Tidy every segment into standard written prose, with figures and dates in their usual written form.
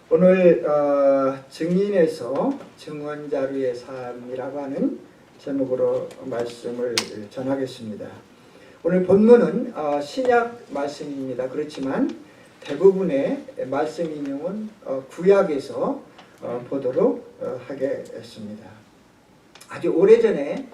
오늘 증인에서 증언자료의 삶이라고 하는 제목으로 말씀을 전하겠습니다. 오늘 본문은 신약 말씀입니다. 그렇지만 대부분의 말씀 인용은 구약에서 보도록 하겠습니다. 아주 오래전에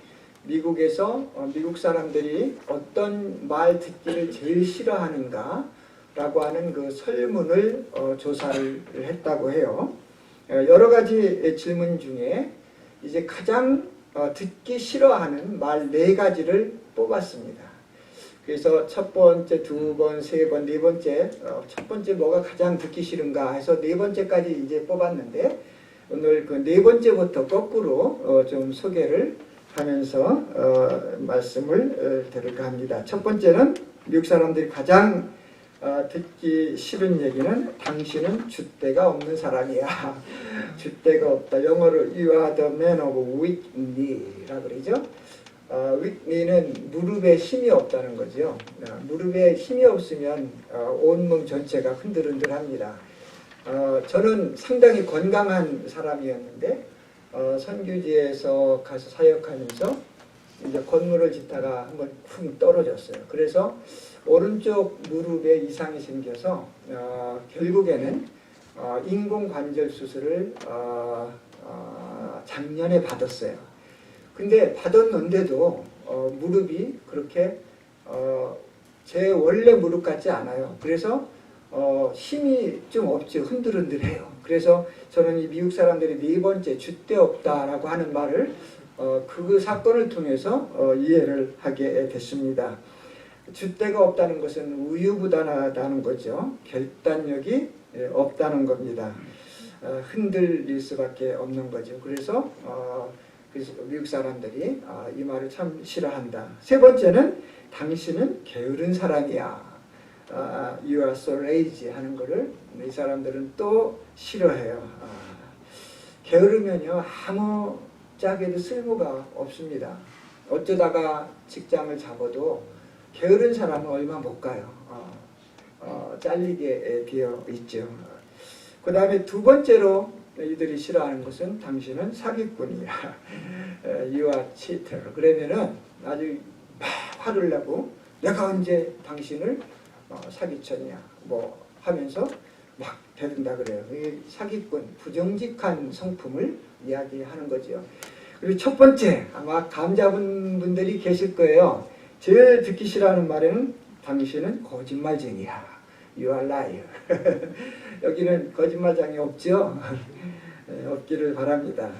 미국에서 미국 사람들이 어떤 말 듣기를 제일 싫어하는가 라고 하는 그 설문을 조사를 했다고 해요. 여러 가지 질문 중에 이제 가장 듣기 싫어하는 말 4가지를 뽑았습니다. 그래서 첫 번째, 두 번, 세 번, 네 번째, 첫 번째 뭐가 가장 듣기 싫은가 해서 네 번째까지 이제 뽑았는데 오늘 그 네 번째부터 거꾸로 좀 소개를 하면서 말씀을 드릴까 합니다. 첫 번째는 미국 사람들이 가장 듣기 싫은 얘기는 당신은 줏대가 없는 사람이야. 줏대가 없다. 영어로 You are the man of weak knee라고 그러죠. weak knee는 무릎에 힘이 없다는 거죠. 무릎에 힘이 없으면 온몸 전체가 흔들흔들합니다. 저는 상당히 건강한 사람이었는데 선교지에서 가서 사역하면서 이제 건물을 짓다가 한번 쿵 떨어졌어요. 그래서 오른쪽 무릎에 이상이 생겨서 결국에는 인공관절 수술을 작년에 받았어요. 근데 받았는데도 무릎이 그렇게 제 원래 무릎 같지 않아요. 그래서 힘이 좀 없죠. 흔들흔들해요. 그래서 저는 이 미국 사람들이 네 번째 줏대 없다라고 하는 말을 그 사건을 통해서 이해를 하게 됐습니다. 줏대가 없다는 것은 우유부단하다는 거죠. 결단력이 없다는 겁니다. 흔들릴 수밖에 없는 거죠. 그래서 미국 사람들이 이 말을 참 싫어한다. 세 번째는 당신은 게으른 사람이야. You are so lazy 하는 거를 이 사람들은 또 싫어해요. 게으르면요 아무 짝에도 쓸모가 없습니다. 어쩌다가 직장을 잡아도 게으른 사람은 얼마 못 가요. 잘리게 되어 있죠. 그 다음에 두 번째로 이들이 싫어하는 것은 당신은 사기꾼이야. You are cheater. 그러면은 아주 막 화를 내고 내가 언제 당신을 사기쳤냐 뭐 하면서 막 대든다 그래요. 사기꾼, 부정직한 성품을 이야기하는 거죠. 그리고 첫 번째 아마 감 잡은 분들이 계실 거예요. 제일 듣기 싫어하는 말에는 당신은 거짓말쟁이야. You are liar. 여기는 거짓말장이 없죠. 없기를 바랍니다.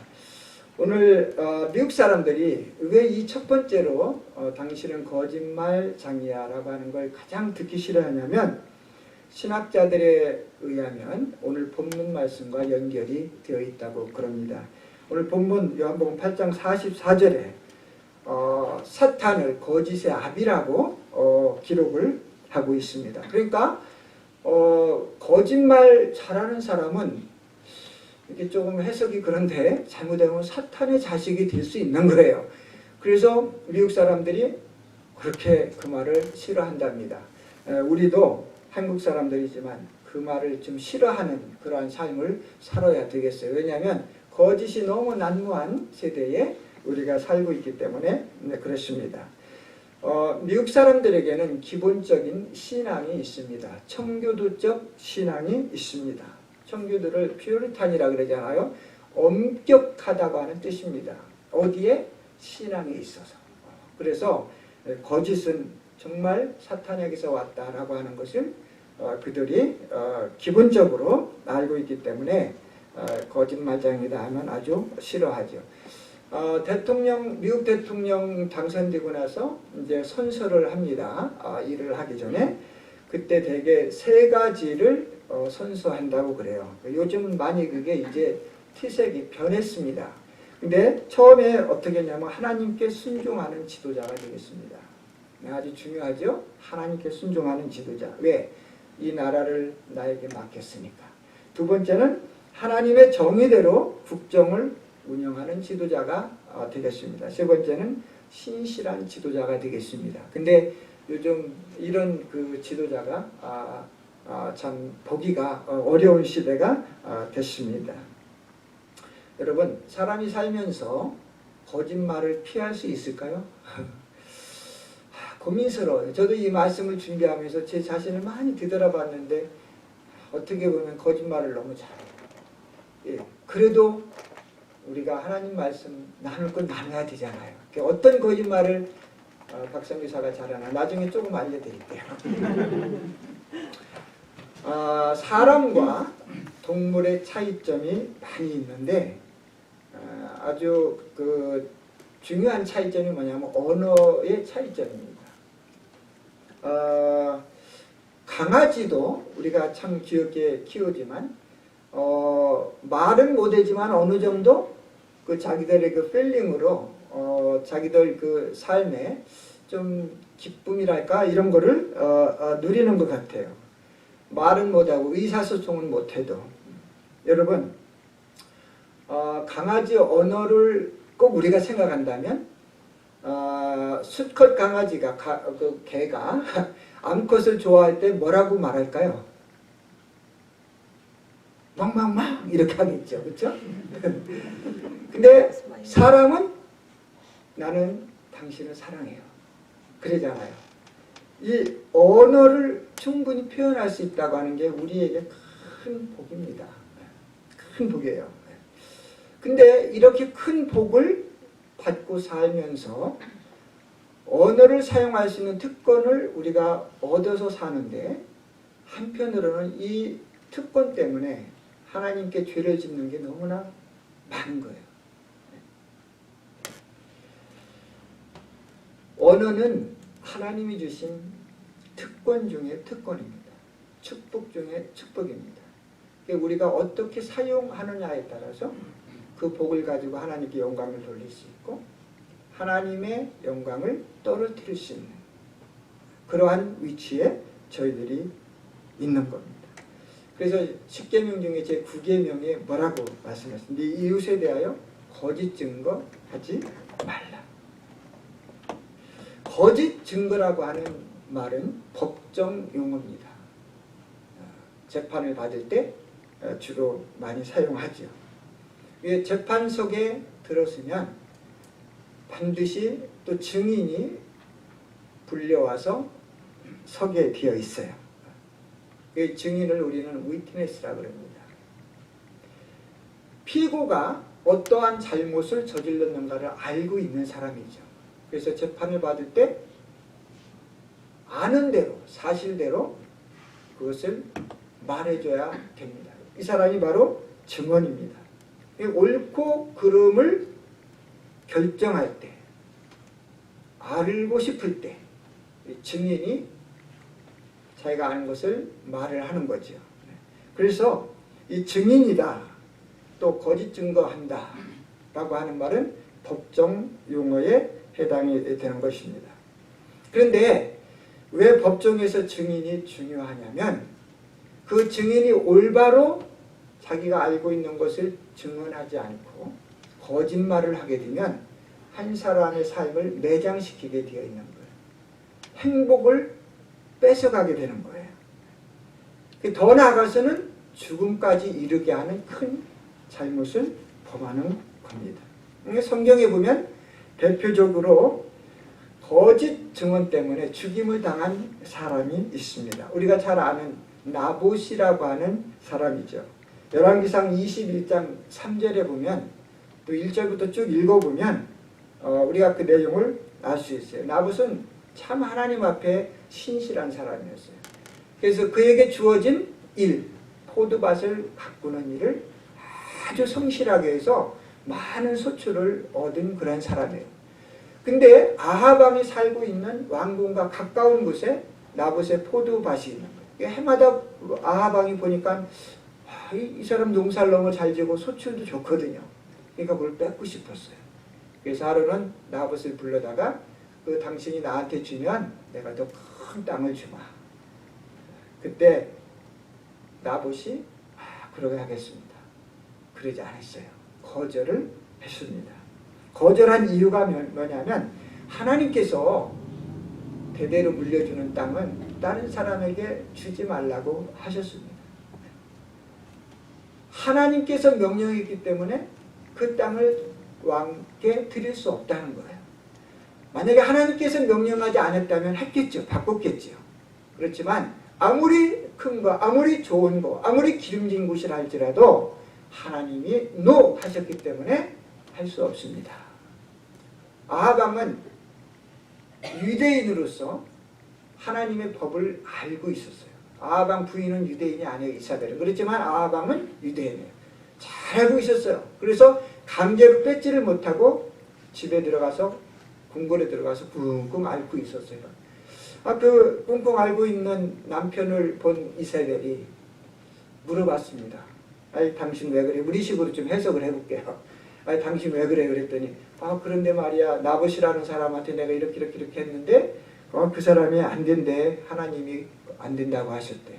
오늘 미국 사람들이 왜 이 첫 번째로 당신은 거짓말장이야 라고 하는 걸 가장 듣기 싫어하냐면 신학자들에 의하면 오늘 본문 말씀과 연결이 되어 있다고 그럽니다. 오늘 본문 요한복음 8장 44절에 사탄을 거짓의 아비라고 기록을 하고 있습니다. 그러니까 거짓말 잘하는 사람은 이게 조금 해석이 그런데 잘못하면 사탄의 자식이 될 수 있는 거예요. 그래서 미국 사람들이 그렇게 그 말을 싫어한답니다. 우리도 한국 사람들이지만 그 말을 좀 싫어하는 그러한 삶을 살아야 되겠어요. 왜냐하면 거짓이 너무 난무한 세대에 우리가 살고 있기 때문에 그렇습니다. 미국 사람들에게는 기본적인 신앙이 있습니다. 청교도적 신앙이 있습니다. 청교도를 퓨리탄이라 그러잖아요. 엄격하다고 하는 뜻입니다. 어디에? 신앙이 있어서. 그래서 거짓은 정말 사탄에게서 왔다라고 하는 것을 그들이 기본적으로 알고 있기 때문에 거짓말장이다 하면 아주 싫어하죠. 미국 대통령 당선되고 나서 이제 선서를 합니다. 일을 하기 전에 그때 대개 3가지를 선서한다고 그래요. 요즘은 많이 그게 이제 티색이 변했습니다. 근데 처음에 어떻게 했냐면 하나님께 순종하는 지도자가 되겠습니다. 아주 중요하죠. 하나님께 순종하는 지도자. 왜? 이 나라를 나에게 맡겼으니까. 두 번째는 하나님의 정의대로 국정을 운영하는 지도자가 되겠습니다. 세 번째는 신실한 지도자가 되겠습니다. 근데 요즘 이런 그 지도자가 참 보기가 어려운 시대가 됐습니다. 여러분, 사람이 살면서 거짓말을 피할 수 있을까요? 고민스러워요. 저도 이 말씀을 준비하면서 제 자신을 많이 뒤돌아봤는데 어떻게 보면 거짓말을 너무 잘해요. 예, 그래도 우리가 하나님 말씀 나눌 건 나눠야 되잖아요. 어떤 거짓말을 박성규사가 잘하나 나중에 조금 알려드릴게요. 사람과 동물의 차이점이 많이 있는데 아주 중요한 차이점이 뭐냐면 언어의 차이점입니다. 강아지도 우리가 참 귀엽게 키우지만 말은 못하지만 어느 정도 자기들의 필링으로 자기들 삶에 좀 기쁨이랄까 이런 거를 누리는 것 같아요. 말은 못하고 의사소통은 못해도 여러분 강아지 언어를 꼭 우리가 생각한다면 수컷 강아지가 개가 암컷을 좋아할 때 뭐라고 말할까요? 멍멍멍 이렇게 하겠죠. 그렇죠? 근데 사람은 나는 당신을 사랑해요. 그러잖아요. 이 언어를 충분히 표현할 수 있다고 하는 게 우리에게 큰 복입니다. 큰 복이에요. 근데 이렇게 큰 복을 받고 살면서 언어를 사용할 수 있는 특권을 우리가 얻어서 사는데 한편으로는 이 특권 때문에 하나님께 죄를 짓는 게 너무나 많은 거예요. 언어는 하나님이 주신 특권 중에 특권입니다. 축복 중에 축복입니다. 우리가 어떻게 사용하느냐에 따라서 그 복을 가지고 하나님께 영광을 돌릴 수 있고 하나님의 영광을 떨어뜨릴 수 있는 그러한 위치에 저희들이 있는 겁니다. 그래서 10계명 중에 제 9계명에 뭐라고 말씀하셨습니까? 네 이웃에 대하여 거짓 증거하지 말라. 거짓 증거라고 하는 말은 법정 용어입니다. 재판을 받을 때 주로 많이 사용하죠. 재판 속에 들었으면 반드시 또 증인이 불려와서 서게 되어 있어요. 그 증인을 우리는 위트네스라고 합니다. 피고가 어떠한 잘못을 저질렀는가를 알고 있는 사람이죠. 그래서 재판을 받을 때 아는 대로 사실대로 그것을 말해줘야 됩니다. 이 사람이 바로 증언입니다. 옳고 그름을 결정할 때 알고 싶을 때 증인이 자기가 아는 것을 말을 하는 거죠. 그래서 이 증인이다 또 거짓 증거한다 라고 하는 말은 법정 용어에 해당이 되는 것입니다. 그런데 왜 법정에서 증인이 중요하냐면 그 증인이 올바로 자기가 알고 있는 것을 증언하지 않고 거짓말을 하게 되면 한 사람의 삶을 매장시키게 되어 있는 거예요. 행복을 뺏어가게 되는 거예요. 더 나아가서는 죽음까지 이르게 하는 큰 잘못을 범하는 겁니다. 성경에 보면 대표적으로 거짓 증언 때문에 죽임을 당한 사람이 있습니다. 우리가 잘 아는 나봇이라고 하는 사람이죠. 열왕기상 21장 3절에 보면 또 1절부터 쭉 읽어보면 우리가 그 내용을 알 수 있어요. 나봇은 참 하나님 앞에 신실한 사람이었어요. 그래서 그에게 주어진 일, 포도밭을 가꾸는 일을 아주 성실하게 해서 많은 소출을 얻은 그런 사람이에요. 근데 아하방이 살고 있는 왕궁과 가까운 곳에 나봇의 포도밭이 있는 거예요. 해마다 아하방이 보니까 이 사람 농사를 너무 잘 지고 소출도 좋거든요. 그러니까 그걸 뺏고 싶었어요. 그래서 하루는 나봇을 불러다가 그 당신이 나한테 주면 내가 더 큰 땅을 주마. 그때 나봇이 그러게 하겠습니다. 그러지 않았어요. 거절을 했습니다. 거절한 이유가 뭐냐면 하나님께서 대대로 물려주는 땅은 다른 사람에게 주지 말라고 하셨습니다. 하나님께서 명령했기 때문에 그 땅을 왕께 드릴 수 없다는 거예요. 만약에 하나님께서 명령하지 않았다면 했겠죠. 바꿨겠죠. 그렇지만 아무리 큰 거, 아무리 좋은 거, 아무리 기름진 곳이라 할지라도 하나님이 NO 하셨기 때문에 할 수 없습니다. 아합 왕은 유대인으로서 하나님의 법을 알고 있었어요. 아합 왕 부인은 유대인이 아니에요. 이사벨은. 그렇지만 아합 왕은 유대인이에요. 잘 알고 있었어요. 그래서 강제로 뺏지를 못하고 집에 들어가서 궁궐에 들어가서 쿵쿵 앓고 있었어요. 그 쿵쿵 앓고 있는 남편을 본 이사벨이 물어봤습니다. 아이 당신 왜 그래? 우리식으로 좀 해석을 해볼게요. 아이 당신 왜 그래? 그랬더니 그런데 말이야 나봇이라는 사람한테 내가 이렇게 했는데 그 사람이 안 된대. 하나님이 안 된다고 하셨대.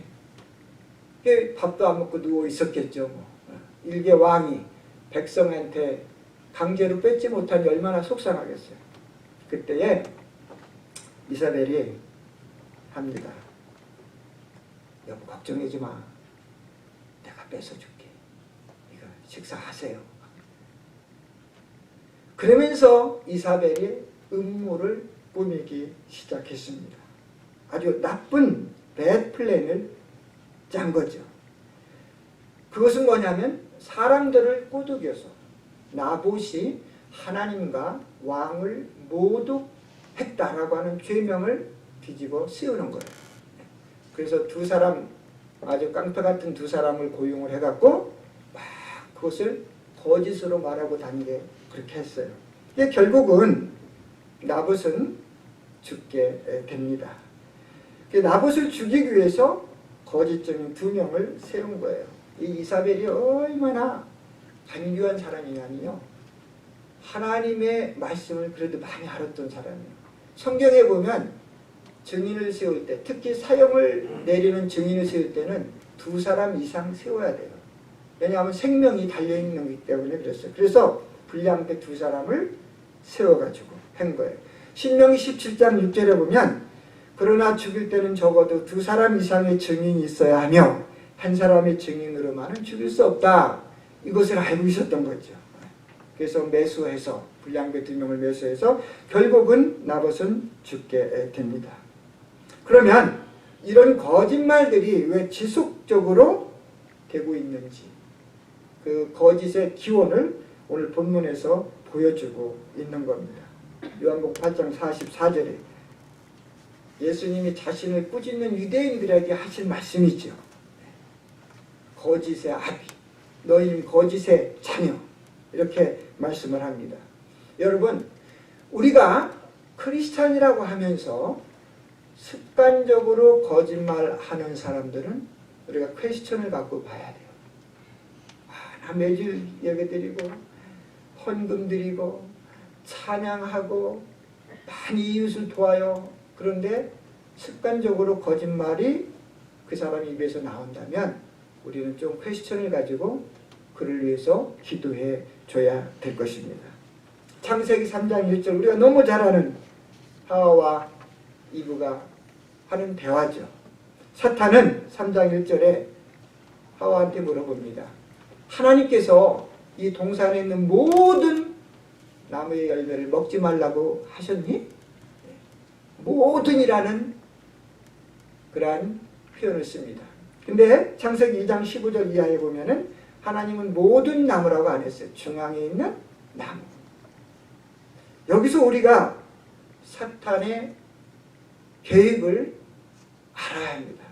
밥도 안 먹고 누워 있었겠죠. 일개 왕이 백성한테 강제로 뺏지 못하니 얼마나 속상하겠어요. 그때에 이사벨이 합니다. 여보 걱정하지 마. 내가 뺏어줄게. 이거 식사하세요. 그러면서 이사벨이 음모를 꾸미기 시작했습니다. 아주 나쁜 배드 플랜을 짠 거죠. 그것은 뭐냐면 사람들을 꼬드겨서 나봇이 하나님과 왕을 모독했다라고 하는 죄명을 뒤집어 씌우는 거예요. 그래서 두 사람, 아주 깡패 같은 두 사람을 고용을 해갖고 막 그것을 거짓으로 말하고 다니게 그렇게 했어요. 결국은 나봇은 죽게 됩니다. 나봇을 죽이기 위해서 거짓적인 두 명을 세운 거예요. 이 이사벨이 얼마나 간교한 사람이냐면요. 하나님의 말씀을 그래도 많이 알았던 사람이에요. 성경에 보면 증인을 세울 때, 특히 사형을 내리는 증인을 세울 때는 두 사람 이상 세워야 돼요. 왜냐하면 생명이 달려있는 거기 때문에 그랬어요. 그래서 불량배 두 사람을 세워가지고 한 거예요. 신명기 17장 6절에 보면 그러나 죽일 때는 적어도 두 사람 이상의 증인이 있어야 하며 한 사람의 증인으로만은 죽일 수 없다. 이것을 알고 있었던 거죠. 그래서 매수해서 불량배 두 명을 매수해서 결국은 나봇은 죽게 됩니다. 그러면 이런 거짓말들이 왜 지속적으로 되고 있는지 그 거짓의 기원을 오늘 본문에서 보여주고 있는 겁니다. 요한복음 8장 44절에 예수님이 자신을 꾸짖는 유대인들에게 하신 말씀이죠. 거짓의 아비, 너희는 거짓의 자녀, 이렇게 말씀을 합니다. 여러분, 우리가 크리스찬이라고 하면서 습관적으로 거짓말하는 사람들은 우리가 퀘스천을 갖고 봐야 돼요. 나 매일 예배드리고 헌금 드리고 찬양하고 많이 이웃을 도와요. 그런데 습관적으로 거짓말이 그 사람 입에서 나온다면 우리는 좀 퀘스천을 가지고 그를 위해서 기도해 줘야 될 것입니다. 창세기 3장 1절, 우리가 너무 잘 아는 하와와 이브가 하는 대화죠. 사탄은 3장 1절에 하와한테 물어봅니다. 하나님께서 이 동산에 있는 모든 나무의 열매를 먹지 말라고 하셨니? 모든이라는 그러한 표현을 씁니다. 근데 창세기 2장 15절 이하에 보면은 하나님은 모든 나무라고 안 했어요. 중앙에 있는 나무. 여기서 우리가 사탄의 계획을 알아야 합니다.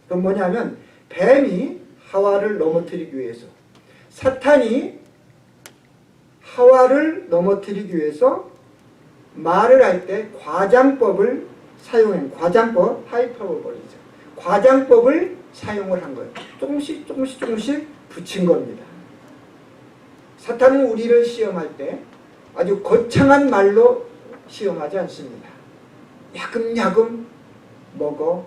그건 뭐냐면 뱀이 하와를 넘어뜨리기 위해서, 사탄이 하와를 넘어뜨리기 위해서 말을 할 때 과장법을 사용한, 과장법, 하이퍼볼이죠. 과장법을 사용을 한 거예요. 조금씩 붙인 겁니다. 사탄은 우리를 시험할 때 아주 거창한 말로 시험하지 않습니다. 야금야금 먹어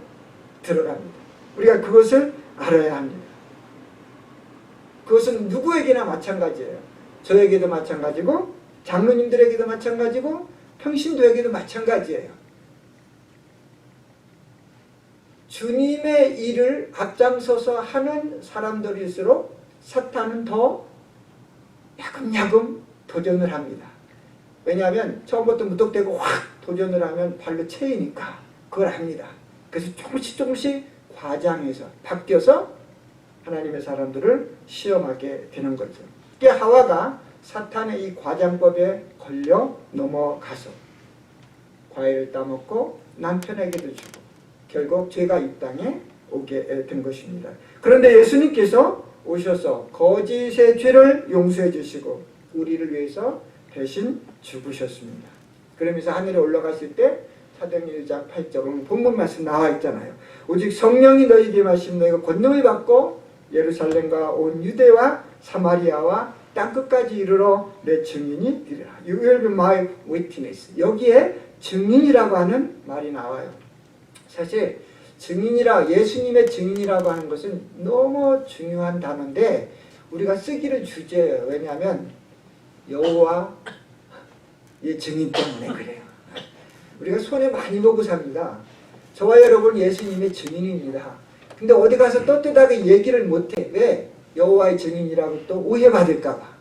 들어갑니다. 우리가 그것을 알아야 합니다. 그것은 누구에게나 마찬가지예요. 저에게도 마찬가지고 장로님들에게도 마찬가지고 평신도에게도 마찬가지예요. 주님의 일을 앞장서서 하는 사람들일수록 사탄은 더 야금야금 도전을 합니다. 왜냐하면 처음부터 무턱대고 확 도전을 하면 발로 채이니까 그걸 합니다. 그래서 조금씩 과장해서 바뀌어서 하나님의 사람들을 시험하게 되는 거죠. 이게 하와가 사탄의 이 과장법에 걸려 넘어가서 과일을 따먹고 남편에게도 주고 결국 죄가 이 땅에 오게 된 것입니다. 그런데 예수님께서 오셔서 거짓의 죄를 용서해 주시고 우리를 위해서 대신 죽으셨습니다. 그러면서 하늘에 올라갔을 때 사도행전 1장 8절 본문 말씀 나와 있잖아요. 오직 성령이 너희에게 임하시면 너희가 권능을 받고 예루살렘과 온 유대와 사마리아와 땅끝까지 이르러 내 증인이 되리라. You will be my witness. 여기에 증인이라고 하는 말이 나와요. 사실 예수님의 증인이라고 하는 것은 너무 중요한 단어인데 우리가 쓰기를 주저해요. 왜냐하면 여호와의 증인 때문에 그래요. 우리가 손에 많이 보고 삽니다. 저와 여러분 예수님의 증인입니다. 근데 어디 가서 떳떳하게 얘기를 못해. 왜? 여호와의 증인이라고 또 오해받을까 봐.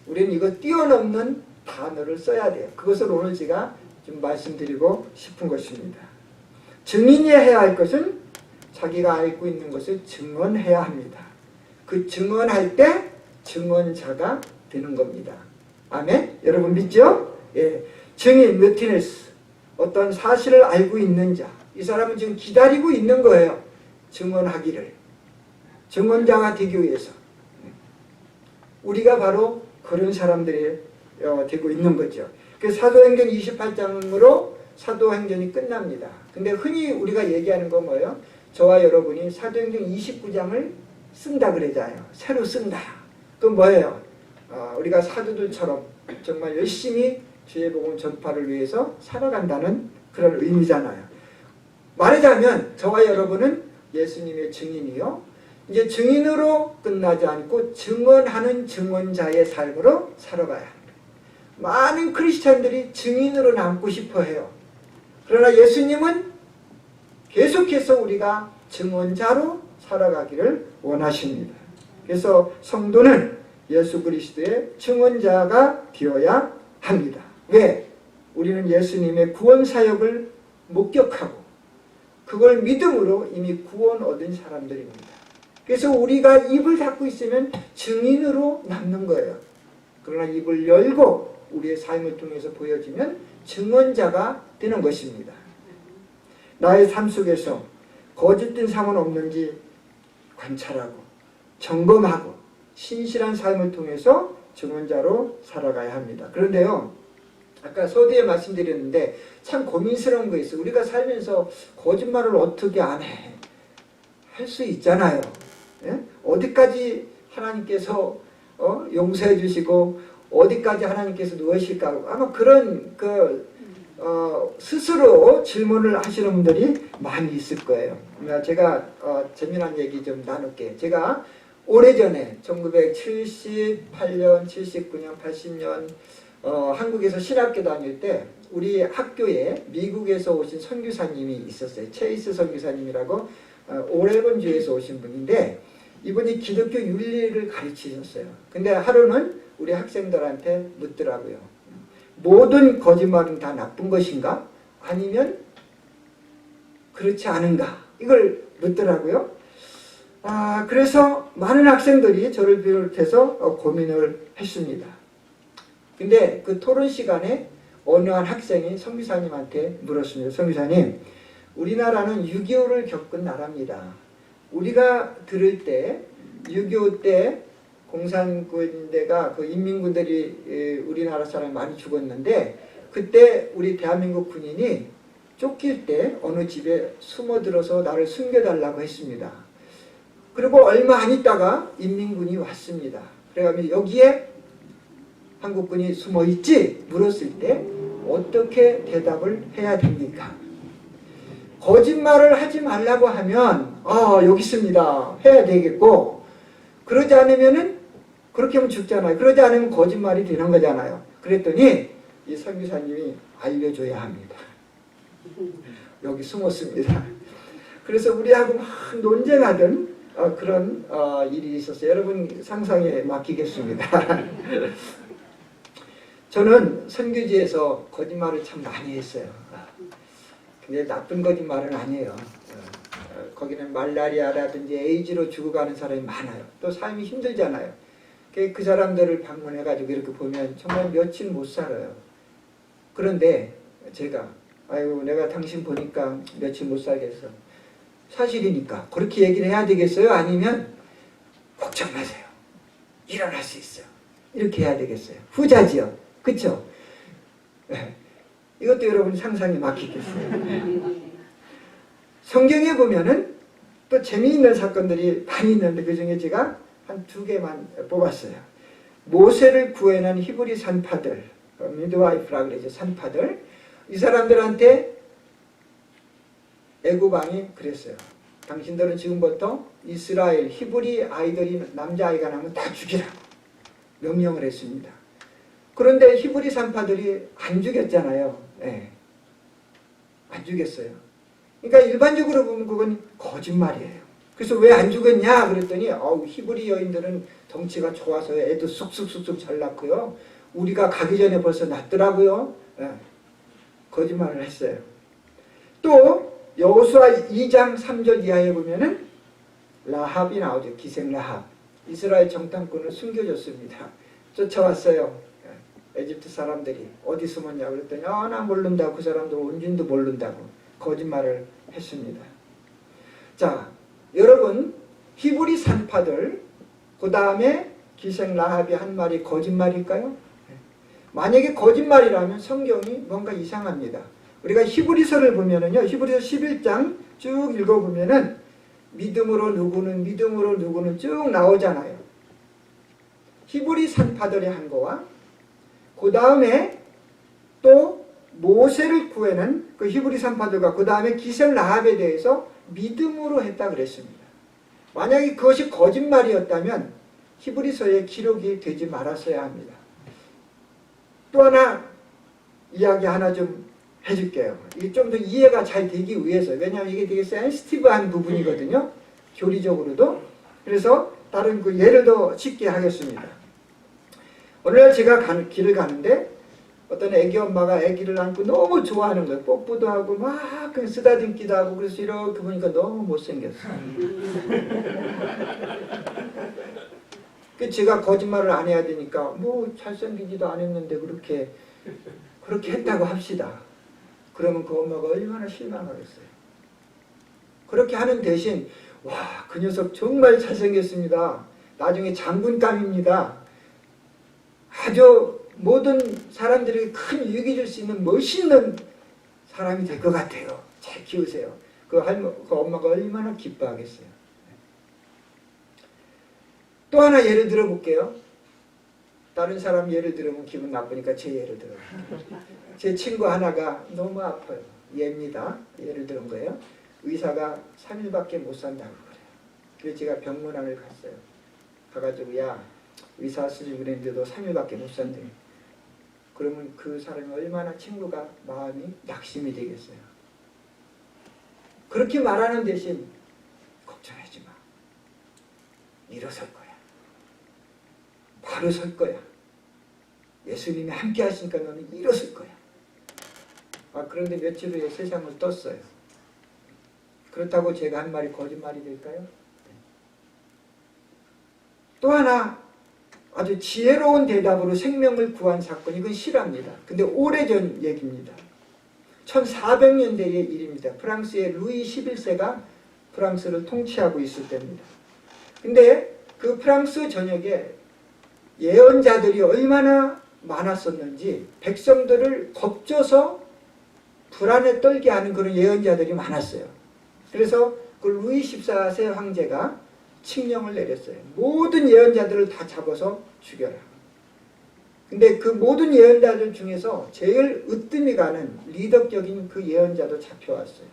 우리는 이거 뛰어넘는 단어를 써야 돼요. 그것을 오늘 제가 좀 말씀드리고 싶은 것입니다. 증인이 해야 할 것은 자기가 알고 있는 것을 증언해야 합니다. 그 증언할 때 증언자가 되는 겁니다. 아멘? 여러분 믿죠? 예. 증인, witness. 어떤 사실을 알고 있는 자. 이 사람은 지금 기다리고 있는 거예요. 증언하기를. 증언자가 되기 위해서. 우리가 바로 그런 사람들이 되고 있는 거죠. 그 사도행전 28장으로 사도행전이 끝납니다. 근데 흔히 우리가 얘기하는 건 뭐예요? 저와 여러분이 사도행전 29장을 쓴다 그러잖아요. 새로 쓴다. 그건 뭐예요? 우리가 사도들처럼 정말 열심히 주의 복음 전파를 위해서 살아간다는 그런 의미잖아요. 말하자면 저와 여러분은 예수님의 증인이요. 이제 증인으로 끝나지 않고 증언하는 증언자의 삶으로 살아가야 합니다. 많은 크리스찬들이 증인으로 남고 싶어 해요. 그러나 예수님은 계속해서 우리가 증언자로 살아가기를 원하십니다. 그래서 성도는 예수 그리스도의 증언자가 되어야 합니다. 왜? 우리는 예수님의 구원 사역을 목격하고 그걸 믿음으로 이미 구원 얻은 사람들입니다. 그래서 우리가 입을 닫고 있으면 증인으로 남는 거예요. 그러나 입을 열고 우리의 삶을 통해서 보여지면 증언자가 되는 것입니다. 나의 삶 속에서 거짓된 삶은 없는지 관찰하고 점검하고 신실한 삶을 통해서 증언자로 살아가야 합니다. 그런데요, 아까 서두에 말씀드렸는데 참 고민스러운 거 있어요. 우리가 살면서 거짓말을 어떻게 안 해? 할 수 있잖아요. 예? 어디까지 하나님께서 용서해 주시고 어디까지 하나님께서 누우실까? 아마 그런 스스로 질문을 하시는 분들이 많이 있을 거예요. 제가 재미난 얘기 좀 나눌게요. 제가 오래전에 1978년, 79년, 80년 한국에서 신학교 다닐 때 우리 학교에 미국에서 오신 선교사님이 있었어요. 체이스 선교사님이라고 오레곤주에서 오신 분인데 이분이 기독교 윤리를 가르치셨어요. 근데 하루는 우리 학생들한테 묻더라고요. 모든 거짓말은 다 나쁜 것인가? 아니면 그렇지 않은가? 이걸 묻더라고요. 그래서 많은 학생들이 저를 비롯해서 고민을 했습니다. 근데 그 토론 시간에 어느 한 학생이 선교사님한테 물었습니다. 선교사님, 우리나라는 6.25를 겪은 나라입니다. 우리가 들을 때 6.25 때 공산군대가 그 인민군들이 우리나라 사람이 많이 죽었는데 그때 우리 대한민국 군인이 쫓길 때 어느 집에 숨어들어서 나를 숨겨달라고 했습니다. 그리고 얼마 안 있다가 인민군이 왔습니다. 그래가지고 여기에 한국군이 숨어있지? 물었을 때 어떻게 대답을 해야 됩니까? 거짓말을 하지 말라고 하면 여기 있습니다 해야 되겠고, 그러지 않으면은 그렇게 하면 죽잖아요. 그러지 않으면 거짓말이 되는 거잖아요. 그랬더니 이 선교사님이 알려줘야 합니다. 여기 숨었습니다. 그래서 우리하고 막 논쟁하던 그런 일이 있었어요. 여러분 상상에 맡기겠습니다. 저는 선교지에서 거짓말을 참 많이 했어요. 근데 나쁜 거짓말은 아니에요. 거기는 말라리아라든지 에이즈로 죽어가는 사람이 많아요. 또 삶이 힘들잖아요. 그 사람들을 방문해가지고 이렇게 보면 정말 며칠 못 살아요. 그런데 제가 아이고 내가 당신 보니까 며칠 못 살겠어. 사실이니까 그렇게 얘기를 해야 되겠어요? 아니면 걱정 마세요. 일어날 수 있어요. 이렇게 해야 되겠어요? 후자지요. 그쵸? 네. 이것도 여러분 상상에 맡기겠어요. 성경에 보면은 또 재미있는 사건들이 많이 있는데 그 중에 제가 한 2개만 뽑았어요. 모세를 구해낸 히브리 산파들, 미드와이프라 그러죠. 산파들. 이 사람들한테 애굽 왕이 그랬어요. 당신들은 지금부터 이스라엘 히브리 아이들이 남자아이가 나면 다 죽이라 명령을 했습니다. 그런데 히브리 산파들이 안 죽였잖아요. 네. 안 죽였어요. 그러니까 일반적으로 보면 그건 거짓말이에요. 그래서 왜 안 죽었냐 그랬더니 히브리 여인들은 덩치가 좋아서 애도 쑥쑥쑥쑥 잘 낳고요. 우리가 가기 전에 벌써 낳더라고요. 네. 거짓말을 했어요. 또 여호수아 2장 3절 이하에 보면은 라합이 나오죠. 기생 라합. 이스라엘 정탐꾼을 숨겨줬습니다. 쫓아왔어요. 에집트 사람들이 어디 숨었냐 그랬더니 나 모른다고. 그 사람들 온줄도 모른다고 거짓말을 했습니다. 자, 여러분 히브리 산파들 그 다음에 기생 라합이 한 말이 거짓말일까요? 만약에 거짓말이라면 성경이 뭔가 이상합니다. 우리가 히브리서를 보면은요, 히브리서 11장 쭉 읽어보면은 믿음으로 누구는 쭉 나오잖아요. 히브리 산파들이 한 거와 그 다음에 또 모세를 구해낸 그 히브리 산파들과 그 다음에 기생 라합에 대해서 믿음으로 했다 그랬습니다. 만약에 그것이 거짓말이었다면 히브리서에 기록이 되지 말았어야 합니다. 또 하나 이야기 하나 좀 해줄게요. 이게 좀 더 이해가 잘 되기 위해서. 왜냐하면 이게 되게 센시티브한 부분이거든요. 교리적으로도. 그래서 다른 그 예를 더 쉽게 하겠습니다. 오늘날 제가 길을 가는데 어떤 애기 엄마가 애기를 안고 너무 좋아하는 거예요. 뽀뽀도 하고 막 그냥 쓰다듬기도 하고. 그래서 이렇게 보니까 너무 못생겼어요. 제가 거짓말을 안 해야 되니까 뭐 잘생기지도 않았는데 그렇게 했다고 합시다. 그러면 그 엄마가 얼마나 실망하겠어요. 그렇게 하는 대신 와, 그 녀석 정말 잘생겼습니다. 나중에 장군감입니다. 아주 모든 사람들에게 큰 유익이 줄 수 있는 멋있는 사람이 될 것 같아요. 잘 키우세요. 그 엄마가 얼마나 기뻐하겠어요. 또 하나 예를 들어 볼게요. 다른 사람 예를 들으면 기분 나쁘니까 제 예를 들어볼게요. 제 친구 하나가 너무 아파요. 얘입니다. 예를 들은 거예요. 의사가 3일밖에 못 산다고 그래요. 그래서 제가 병문안을 갔어요. 가가지고 야, 의사 수집을 했는데도 3일밖에 못 산대. 그러면 그 사람이 얼마나 친구가 마음이 낙심이 되겠어요. 그렇게 말하는 대신 걱정하지 마. 일어설 거야. 바로 설 거야. 예수님이 함께 하시니까 너는 일어설 거야. 그런데 며칠 후에 세상을 떴어요. 그렇다고 제가 한 말이 거짓말이 될까요? 또 하나 아주 지혜로운 대답으로 생명을 구한 사건, 이건 실화입니다. 근데 오래전 얘기입니다. 1400년대의 일입니다. 프랑스의 루이 11세가 프랑스를 통치하고 있을 때입니다. 근데 그 프랑스 전역에 예언자들이 얼마나 많았었는지 백성들을 겁줘서 불안에 떨게 하는 그런 예언자들이 많았어요. 그래서 그 루이 14세 황제가 칙령을 내렸어요. 모든 예언자들을 다 잡아서 죽여라. 근데 그 모든 예언자들 중에서 제일 으뜸이 가는 리더격인 그 예언자도 잡혀왔어요.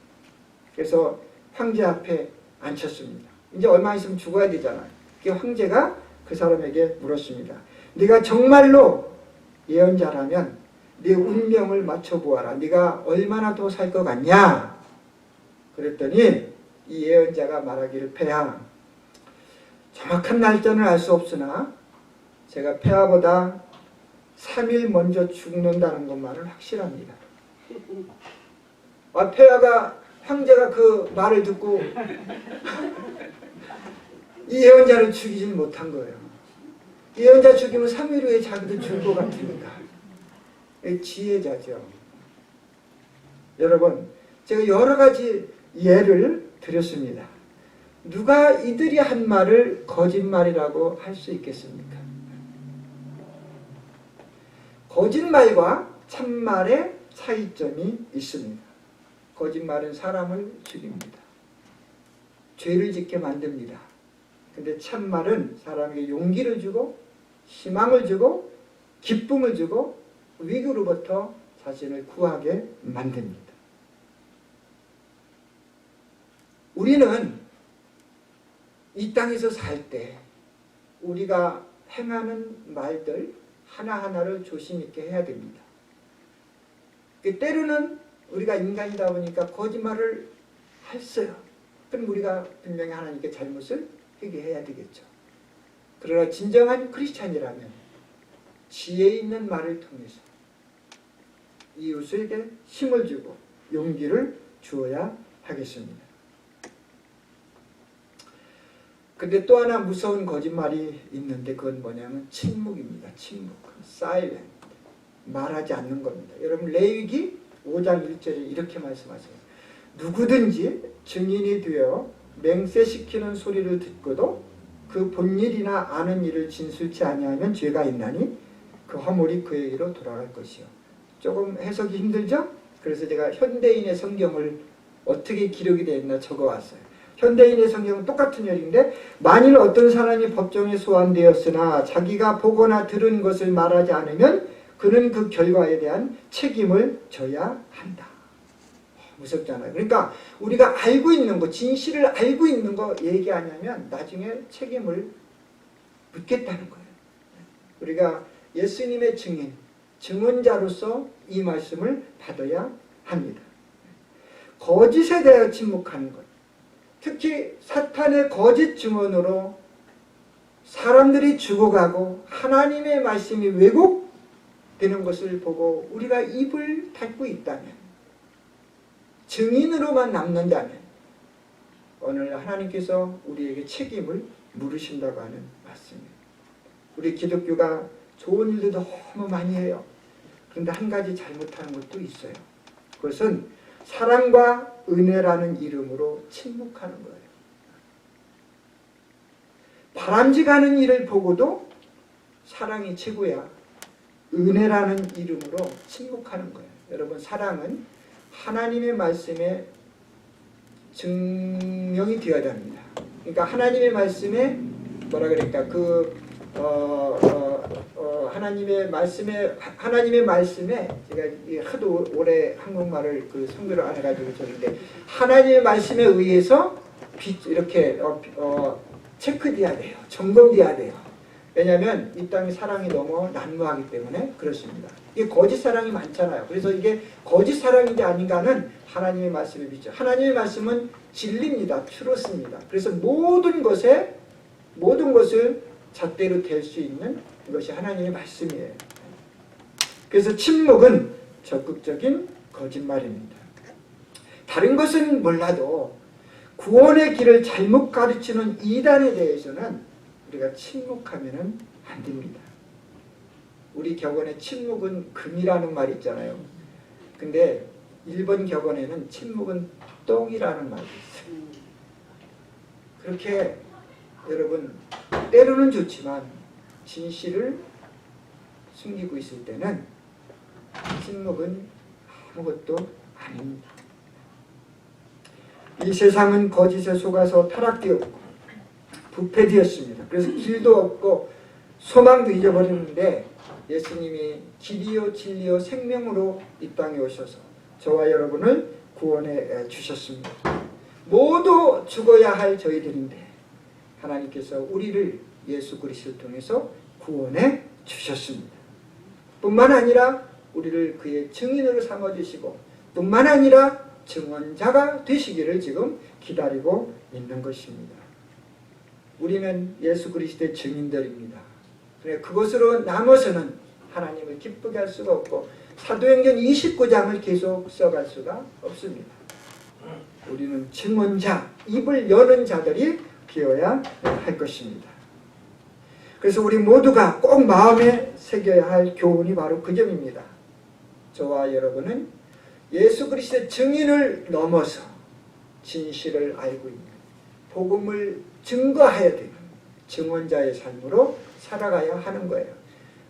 그래서 황제 앞에 앉혔습니다. 이제 얼마 있으면 죽어야 되잖아요. 그 황제가 그 사람에게 물었습니다. 네가 정말로 예언자라면 네 운명을 맞춰보아라. 네가 얼마나 더 살 것 같냐? 그랬더니 이 예언자가 말하기를 폐하, 정확한 날짜는 알 수 없으나 제가 폐하보다 3일 먼저 죽는다는 것만은 확실합니다. 폐하가 황제가 그 말을 듣고 이 예언자를 죽이질 못한 거예요. 예언자 죽이면 3일 후에 자기도 죽을 것 같으니까. 지혜자죠. 여러분, 제가 여러 가지 예를 드렸습니다. 누가 이들이 한 말을 거짓말이라고 할 수 있겠습니까? 거짓말과 참말의 차이점이 있습니다. 거짓말은 사람을 죽입니다. 죄를 짓게 만듭니다. 근데 참말은 사람에게 용기를 주고 희망을 주고 기쁨을 주고 위기로부터 자신을 구하게 만듭니다. 우리는 이 땅에서 살 때 우리가 행하는 말들 하나하나를 조심 있게 해야 됩니다. 때로는 우리가 인간이다 보니까 거짓말을 했어요. 그럼 우리가 분명히 하나님께 잘못을 회개해야 되겠죠. 그러나 진정한 크리스찬이라면 지혜 있는 말을 통해서 이웃에게 힘을 주고 용기를 주어야 하겠습니다. 근데 또 하나 무서운 거짓말이 있는데 그건 뭐냐면 침묵입니다. 침묵. silent. 말하지 않는 겁니다. 여러분 레위기 5장 1절에 이렇게 말씀하세요. 누구든지 증인이 되어 맹세시키는 소리를 듣고도 그 본 일이나 아는 일을 진술치 아니하면 죄가 있나니 그 허물이 그에게로 돌아갈 것이요. 조금 해석이 힘들죠? 그래서 제가 현대인의 성경을 어떻게 기록이 되어 있나 적어왔어요. 현대인의 성경은 똑같은 열인데 만일 어떤 사람이 법정에 소환되었으나 자기가 보거나 들은 것을 말하지 않으면 그는 그 결과에 대한 책임을 져야 한다. 무섭잖아요. 그러니까 우리가 알고 있는 거, 진실을 알고 있는 거 얘기 안 하면 나중에 책임을 묻겠다는 거예요. 우리가 예수님의 증인, 증언자로서 이 말씀을 받아야 합니다. 거짓에 대해 침묵하는 것. 특히 사탄의 거짓 증언으로 사람들이 죽어가고 하나님의 말씀이 왜곡되는 것을 보고 우리가 입을 닫고 있다면, 증인으로만 남는다면 오늘 하나님께서 우리에게 책임을 물으신다고 하는 말씀입니다. 우리 기독교가 좋은 일도 너무 많이 해요. 그런데 한 가지 잘못하는 것도 있어요. 그것은 사랑과 은혜라는 이름으로 침묵하는 거예요. 바람직하는 일을 보고도 사랑이 최고야. 은혜라는 이름으로 침묵하는 거예요. 여러분, 사랑은 하나님의 말씀에 증명이 되어야 합니다. 그러니까 하나님의 말씀에 뭐라 그럴까 하나님의 말씀에 제가 하도 오래 한국말을 선교를 안 해가지고 저런데 하나님의 말씀에 의해서 이렇게 체크돼야 돼요. 점검돼야 돼요. 왜냐하면 이 땅의 사랑이 너무 난무하기 때문에 그렇습니다. 이게 거짓 사랑이 많잖아요. 그래서 이게 거짓 사랑인지 아닌가는 하나님의 말씀에 비춰. 하나님의 말씀은 진리입니다. 트루스입니다. 그래서 모든 것을 잣대로 댈 수 있는 것이 하나님의 말씀이에요. 그래서 침묵은 적극적인 거짓말입니다. 다른 것은 몰라도 구원의 길을 잘못 가르치는 이단에 대해서는 우리가 침묵하면 안 됩니다. 우리 격언에 침묵은 금이라는 말이 있잖아요. 근데 일본 격언에는 침묵은 똥이라는 말이 있어요. 그렇게 여러분 때로는 좋지만 진실을 숨기고 있을 때는 침묵은 아무것도 아닙니다. 이 세상은 거짓에 속아서 타락되었고 부패되었습니다. 그래서 길도 없고 소망도 잊어버리는데 예수님이 길이요 진리요 생명으로 이 땅에 오셔서 저와 여러분을 구원해 주셨습니다. 모두 죽어야 할 저희들인데 하나님께서 우리를 예수 그리스도를 통해서 구원해 주셨습니다. 뿐만 아니라 우리를 그의 증인으로 삼아주시고 뿐만 아니라 증언자가 되시기를 지금 기다리고 있는 것입니다. 우리는 예수 그리스도의 증인들입니다. 그래 그것으로 남아서는 하나님을 기쁘게 할 수가 없고 사도행전 29장을 계속 써갈 수가 없습니다. 우리는 증언자, 입을 여는 자들이 되어야 할 것입니다. 그래서 우리 모두가 꼭 마음에 새겨야 할 교훈이 바로 그 점입니다. 저와 여러분은 예수 그리스도의 증인을 넘어서 진실을 알고 있는 복음을 증거해야 되는 증언자의 삶으로 살아가야 하는 거예요.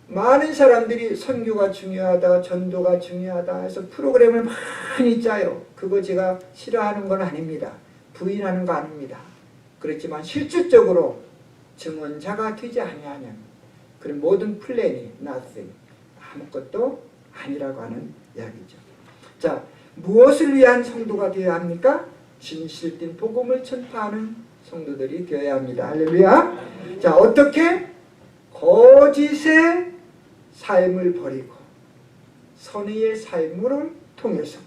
많은 사람들이 선교가 중요하다, 전도가 중요하다 해서 프로그램을 많이 짜요. 그거 제가 싫어하는 건 아닙니다. 부인하는 거 아닙니다. 그렇지만 실질적으로 증언자가 되지 아니하면 그런 모든 플랜이 nothing, 아무것도 아니라고 하는 이야기죠. 자, 무엇을 위한 성도가 되어야 합니까? 진실된 복음을 전파하는 성도들이 되어야 합니다. 할렐루야. 자, 어떻게? 거짓의 삶을 버리고 선의의 삶을 통해서.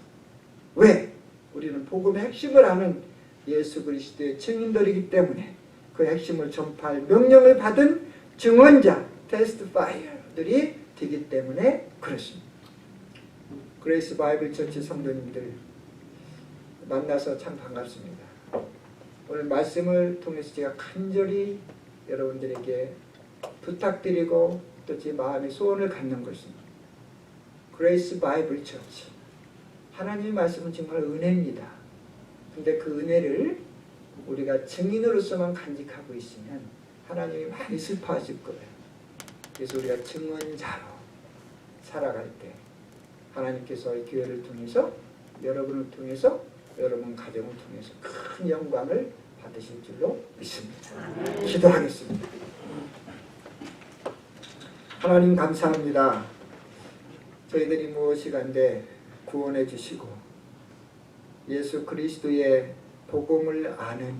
왜? 우리는 복음의 핵심을 아는 예수 그리스도의 증인들이기 때문에 그 핵심을 전파할 명령을 받은 증언자, 테스티파이어들이 되기 때문에 그렇습니다. 그레이스 바이블 처치 성도님들 만나서 참 반갑습니다. 오늘 말씀을 통해서 제가 간절히 여러분들에게 부탁드리고 또 제 마음의 소원을 갖는 것입니다. 그레이스 바이블 처치, 하나님의 말씀은 정말 은혜입니다. 근데 그 은혜를 우리가 증인으로서만 간직하고 있으면 하나님이 많이 슬퍼하실 거예요. 그래서 우리가 증언자로 살아갈 때 하나님께서 이 교회를 통해서, 여러분을 통해서, 여러분 가정을 통해서 큰 영광을 받으실 줄로 믿습니다. 기도하겠습니다. 하나님 감사합니다. 저희들이 무엇이간데 구원해 주시고 예수 그리스도의 복음을 아는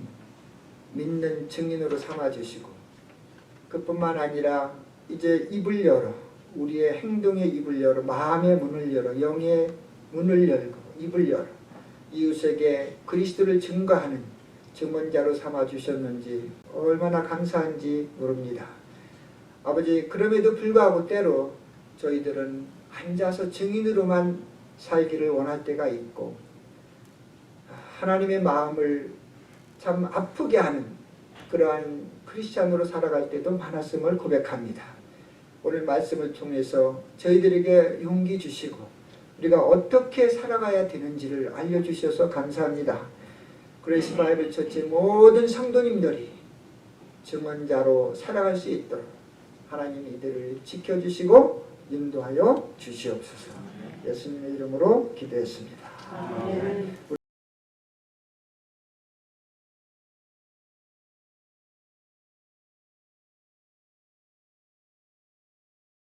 믿는 증인으로 삼아 주시고 그뿐만 아니라 이제 입을 열어, 우리의 행동의 입을 열어, 마음의 문을 열어, 영의 문을 열고 입을 열어 이웃에게 그리스도를 증거하는 증언자로 삼아 주셨는지 얼마나 감사한지 모릅니다. 아버지, 그럼에도 불구하고 때로 저희들은 앉아서 증인으로만 살기를 원할 때가 있고 하나님의 마음을 참 아프게 하는 그러한 크리스찬으로 살아갈 때도 많았음을 고백합니다. 오늘 말씀을 통해서 저희들에게 용기 주시고 우리가 어떻게 살아가야 되는지를 알려주셔서 감사합니다. 그레이스 바이블 처치 모든 성도님들이 증언자로 살아갈 수 있도록 하나님 이들을 지켜주시고 인도하여 주시옵소서. 예수님의 이름으로 기도했습니다. 아멘.